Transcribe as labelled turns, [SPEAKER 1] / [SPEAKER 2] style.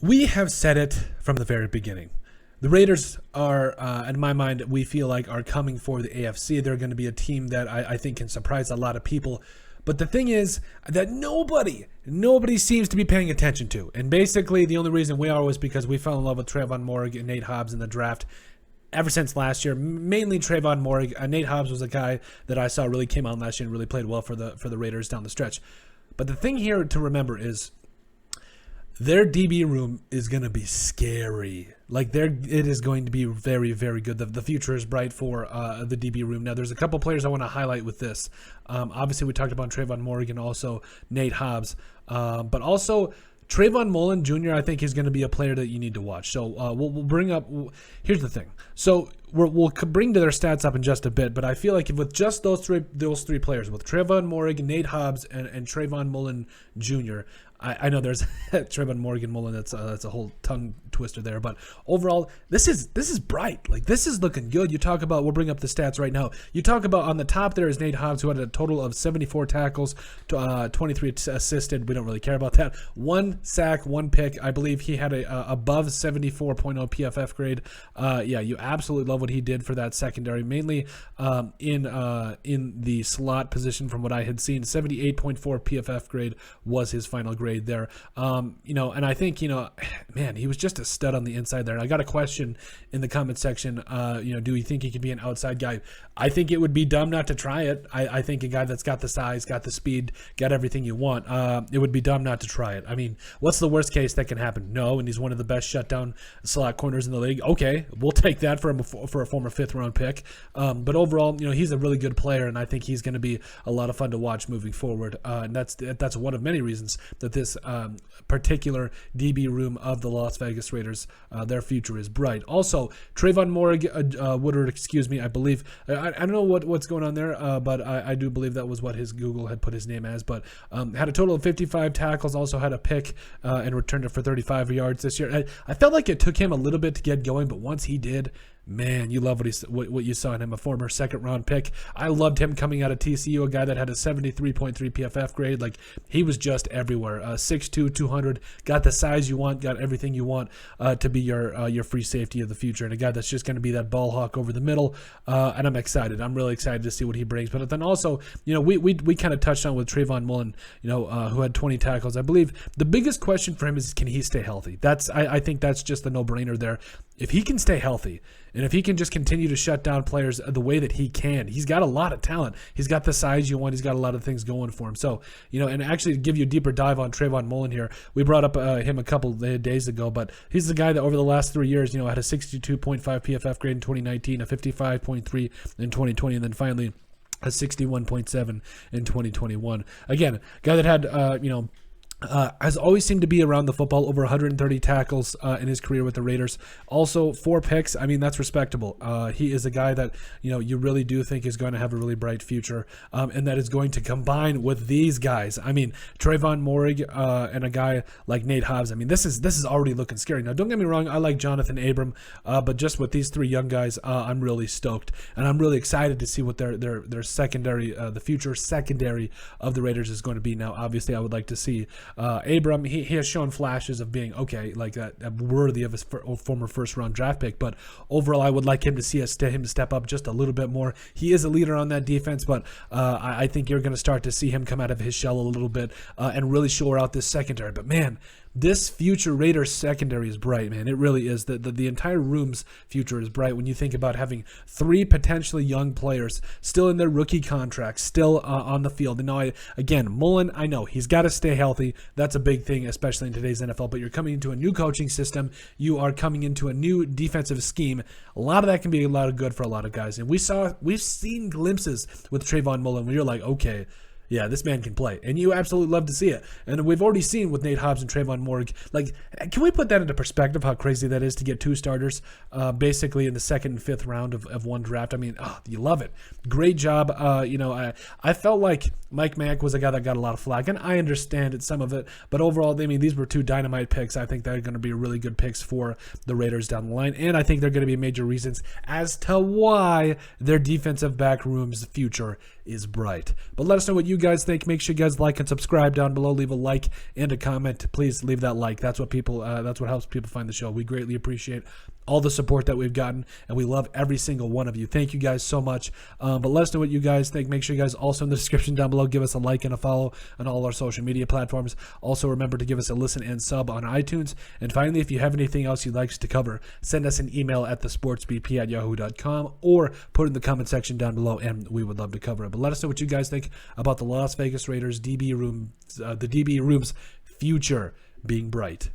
[SPEAKER 1] We have said it from the very beginning. The Raiders are, in my mind, we feel like are coming for the AFC. They're going to be a team that I think can surprise a lot of people. But the thing is that nobody seems to be paying attention to. And basically, the only reason we are was because we fell in love with Tre'von Moehrig and Nate Hobbs in the draft ever since last year. Mainly Tre'von Moehrig. Nate Hobbs was a guy that I saw really came out last year and really played well for the Raiders down the stretch. But the thing here to remember is their DB room is going to be scary. It is going to be very, very good. The future is bright for the DB room. Now, there's a couple players I want to highlight with this. Obviously, we talked about Tre'von Moehrig and also Nate Hobbs. But also, Tre'von Mullen Jr., I think, is going to be a player that you need to watch. So we'll bring up – here's the thing. So we'll bring their stats up in just a bit, but I feel like if with just those three players, with Tre'von Moehrig, Nate Hobbs, and Tre'von Mullen Jr., I know there's Tre'von Moehrig Mullen. That's a whole tongue twister there. But overall, this is bright. Like, this is looking good. You talk about, we'll bring up the stats right now. You talk about on the top there is Nate Hobbs, who had a total of 74 tackles, 23 assisted. We don't really care about that. 1 sack, 1 pick. I believe he had a above 74.0 PFF grade. Yeah, you absolutely love what he did for that secondary, mainly in the slot position. From what I had seen, 78.4 PFF grade was his final grade there. And I think, man, he was just a stud on the inside there. And I got a question in the comment section, do you think he could be an outside guy? I think it would be dumb not to try it. I think a guy that's got the size, got the speed, got everything you want, it would be dumb not to try it. I mean, what's the worst case that can happen? No, and he's one of the best shutdown slot corners in the league. Okay, we'll take that for a former 5th-round pick. But overall, he's a really good player, and I think he's going to be a lot of fun to watch moving forward. And that's one of many reasons that this particular DB room of the Las Vegas Raiders, their future is bright. Also, Tre'von Woodard, I believe. I don't know what's going on there, but I do believe that was what his Google had put his name as. But had a total of 55 tackles, also had a pick and returned it for 35 yards this year. I felt like it took him a little bit to get going, but once he did, man, you love what you saw in him, a former 2nd-round pick. I loved him coming out of TCU, a guy that had a 73.3 PFF grade. Like, he was just everywhere. 6'2", 200, got the size you want, got everything you want to be your free safety of the future, and a guy that's just going to be that ball hawk over the middle. And I'm excited. I'm really excited to see what he brings. But then also, we kind of touched on with Tre'von Mullen, who had 20 tackles. I believe the biggest question for him is, can he stay healthy? I think that's just a no-brainer there. If he can stay healthy, and if he can just continue to shut down players the way that he can, he's got a lot of talent. He's got the size you want. He's got a lot of things going for him. So, and actually to give you a deeper dive on Tre'von Mullen here, we brought up him a couple of days ago, but he's the guy that over the last 3 years, had a 62.5 PFF grade in 2019, a 55.3 in 2020, and then finally a 61.7 in 2021. Again, guy that had, has always seemed to be around the football, over 130 tackles in his career with the Raiders. Also, 4 picks. I mean, that's respectable. He is a guy that, you really do think is going to have a really bright future, and that is going to combine with these guys. I mean, Tre'von Moehrig and a guy like Nate Hobbs. I mean, this is already looking scary. Now, don't get me wrong. I like Jonathan Abram, but just with these 3 young guys, I'm really stoked, and I'm really excited to see what their secondary, the future secondary of the Raiders is going to be. Now, obviously, I would like to see Abram, he has shown flashes of being okay, like that, worthy of his former 1st-round draft pick. But overall, I would like him to see him step up just a little bit more. He is a leader on that defense, but I think you're going to start to see him come out of his shell a little bit and really shore out this secondary. But man, this future Raiders secondary is bright, man. It really is. The entire room's future is bright when you think about having 3 potentially young players still in their rookie contracts, still on the field. And now, again, Mullen, I know he's got to stay healthy. That's a big thing, especially in today's NFL. But you're coming into a new coaching system. You are coming into a new defensive scheme. A lot of that can be a lot of good for a lot of guys. And we've seen glimpses with Tre'von Mullen where you're like, okay, yeah, this man can play, and you absolutely love to see it. And we've already seen with Nate Hobbs and Tre'von Moehrig. Like, can we put that into perspective, how crazy that is to get 2 starters basically in the 2nd and 5th round of one draft? I mean, you love it. Great job. I felt like Mike Mack was a guy that got a lot of flack, and I understand it, some of it. But overall, I mean, these were 2 dynamite picks. I think they're going to be really good picks for the Raiders down the line, and I think they're going to be major reasons as to why their defensive back room's future is bright. But let us know what you you guys think. Make sure you guys like and subscribe down below. Leave a like and a comment. Please leave that like. That's what helps people find the show. We greatly appreciate all the support that we've gotten, and we love every single one of you. Thank you guys so much. But let us know what you guys think. Make sure you guys also in the description down below give us a like and a follow on all our social media platforms. Also remember to give us a listen and sub on iTunes. And finally, if you have anything else you'd like us to cover, send us an email at thesportsbp@yahoo.com or put it in the comment section down below, and we would love to cover it. But let us know what you guys think about the Las Vegas Raiders the DB room's future being bright.